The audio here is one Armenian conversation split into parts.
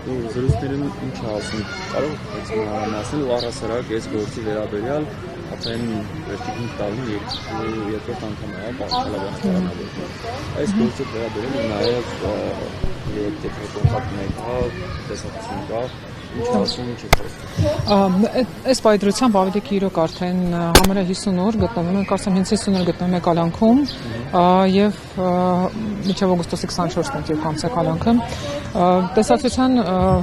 զրույցներում ինչ ասում, կարող եք մանրամասնել ու առհասարակ այս գործի վերաբերյալ արդեն վերջին տարին երկրորդ անգամ է պաշտպանաբանական։ Այս գործի վերաբերյալ նաև եթե կոնտակտ ունենա, տեսողություն կա, ինչ ասում, ինչ խոսում։ Այս պայծրությամբ ավելի իրոք արդեն համարյա 50 օր գտնվում ենք, կարծեմ հենց 50 օր գտնվում ենք Կալանքում եւ մինչեւ օգոստոսի 24-ն է կանցե Կալանքը։ Տեսակցության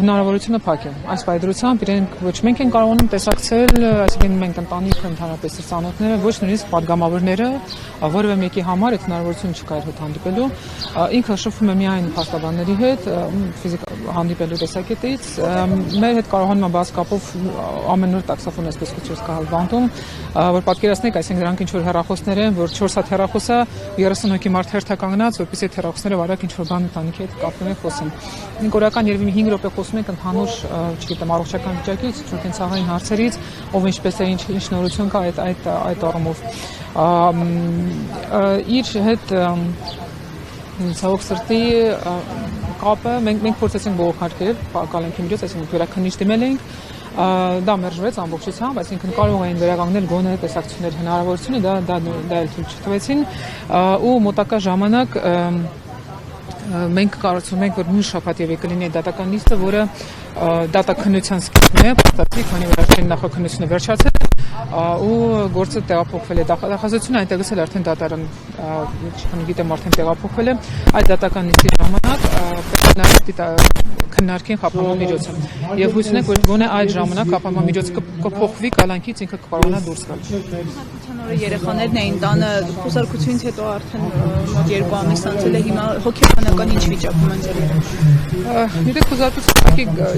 հնարավորությունը փակ է։ Այս պայծրությամբ իրենք ոչ մենք են կարողանում տեսակցել, այսինքն մենք ընտանիքը ընդհանրապես ծանոթները, ոչ նույնիսկ падգամավորները, որևէ մեկի համար այդ հնարավորությունը չկա հետ հանդիպելու։ Ինքը շփվում է միայն փաստաբանների հետ, ֆիզիկ հանդիպելու տեսակետից։ Մեր հետ կարողանում է բաց կապով ամեն օր տաքսոֆոն այսպես կոչված կա բանտում, որ պատկերացնեք, այսինքն դրանք ինչ որ հեռախոսներ են, որ 4 հատ հեռախոս է, 30 հոգի մարդ հերթա կանգնած, որպեսզի այդ հեռախոսները վարակ ինչ որ բան ընտանիքի հետ կապվում են խոսում։ Մենք օրական երևի 5 րոպե խոսում ենք ընդհանուր, չգիտեմ, առողջական վիճակից, ցուցահանդեսային հարցերից, ով ինչպես է, ինչ նորություն կա այդ առումով։ Իր հետ ցավոք սրտի կապը մենք փորձեցինք բողոքարկել Կալանքի միջոց, այսինքն վերաքննիչ դիմել էինք, դա մերժվեց ամբողջությամբ, այսինքն կարող էին վերականգնել գոնե տեսակցությունների հնարավորությունը, դա էլ թույլ չտվեցին, ու մոտակա ժամանակ մենք կարծում ենք, որ նույն շաբաթ եւ կլինի դատական նիստը, որը դատաքննության սկիզբն է, պատասխանի, քանի որ արդեն նախաքննությունը վերջացել է, ու գործը տեղափոխվել է դատախազությունը, այնտեղ գցել արդեն դատարան, չգիտեմ, գիտեմ արդեն տեղափոխվել է, այդ դատական նիստի ժամանակ պետք է քննարկեն խափանամիջոցը եւ հույս ունենք, որ գոնե այդ ժամանակ խափանամիջոցը կփոխվի Կալանքից, ինքը կկարողանա դուրս գալ։ Հատկության օրը երեխաներն էին տանը, խուսարկությունից հետո արդեն մոտ 2 ամիս անցել է, հիմա հոգեբանական ինչ վիճակում են ձեր երեխաները։ Գիտեք, խուսարկությունը,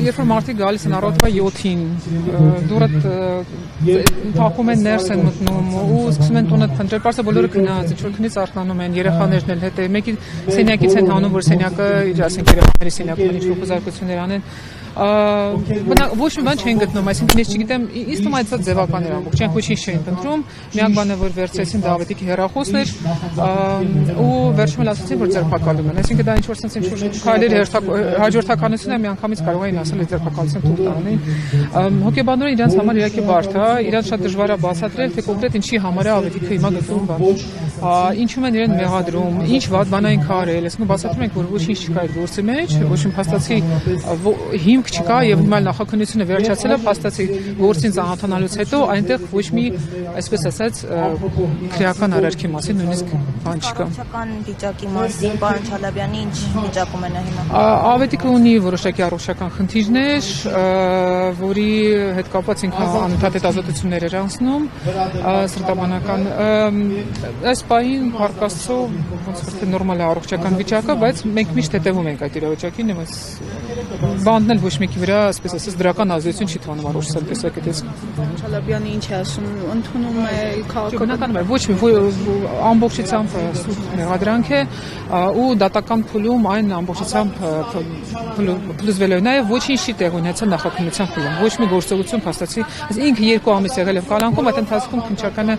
երբ որ մարդիկ գալիս են առավոտվա 7-ին, դուրը թափում են ներս են մտնում ու սկսում են տունը փնտրել, պարզը բոլորը քնած, ինչ որ քնից արթնանում են, երեխաներն էլ հետ է, մեկի սենյակից են հանում, որ սենյակը իր ասենք երեխաների սենյակում ինչ որ խուսարկություններ անեն։ Ոչ մի բան չեն գտնում, այսինքն ես չգիտեմ, ինձ թվում է այդ ձևական էր ամբողջ, չեն ոչինչ չէին փնտրում, միակ բանը որ վերցրեցին Դավիթի հեռախոսն էր ու վերջում էլ ասացին որ ձերբակալում են, այսինքն դա ինչ որ sense ինչ որ քայլեր հաջորդականությունը միանգամից կարող էին ասել ձերբակալություն թույլ տանեն։ Հոգեբանները իրենց համար իհարկե բարդ է, իրենց շատ դժվար է բացատրել, թե կոնկրետ ինչի համար է Դավիթը հիմա գտնվում բան։ Ինչու են իրեն մեղադրում, ինչ վատ բան են արել, այսինքն բացատրում ենք որ ոչինչ չկա այդ գործի մեջ, ոչ մի փաստացի հիմք չկա եւ հիմա նախաքննությունը վերջացել է, փաստացի գործին ծանոթանալուց հետո այնտեղ ոչ մի, այսպես ասած, քրեական արարքի մասին նույնիսկ բան չկա։ Առողջական վիճակի մասին պարոն Չալաբյանի ինչ վիճակում է նա հիմա։ Ավետիքը ունի որոշակի առողջական խնդիրներ, որի հետ կապված ինքը անընդհատ հետազոտություններ էր անցնում, սրտաբանական այս պահին հարկաստո ոնց որ թե նորմալ է առողջական վիճակը, բայց մենք միշտ հետևում ենք այդ իրավիճակին, այս բանն էլ ոչ մեկի վրա, այսպես ասած, դրական ազդեցություն չի թողնում առողջության տեսակետից։ Չալաբյանը ինչ է ասում, ընդունում է քաղաքական, ոչ մի ամբողջությամբ սուրբ մեղադրանք է ու դատական փուլում այն ամբողջությամբ փլուզվել է, նաև ոչինչ չի տեղ ունեցել նախաքննության փուլում, ոչ մի գործողություն փաստացի, ինքը 2 ամիս եղել է Կալանքում, այդ ընթացքում քննչականը,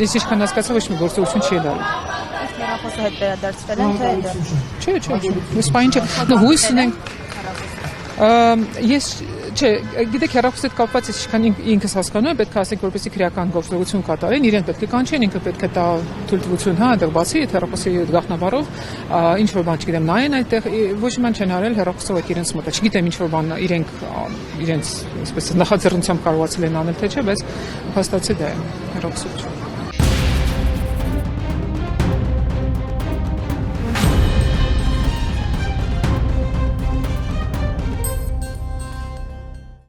ես ինչքան հասկացա, ոչ մի գործողություն չի ելել։ Հեռախոսը հետ վերադարձվել են թե դա։ Չէ, ես պայն չէ։ Հույս ունենք։ Ես չէ, գիտեք, հեռախոսի հետ կապված ես ինչքան ինքս հասկանում եմ, պետք է ասենք, որպեսզի քրեական գործողություն կատարեն, իրենք պետք է կանչեն, ինքը պետք է տա թույլտվություն, հա, այնտեղ բացի այդ հեռախոսի գաղտնաբարով, ինչ որ բան չգիտեմ, նայեն այդտեղ, ոչ մի բան չեն արել, հեռախոսով եք իրենց մոտ, չգիտեմ ինչ որ բան իրենց, այսպես նախաձեռնությամբ կարողացել են անել թե չէ, բայց փաստացի դա է հեռախոսով։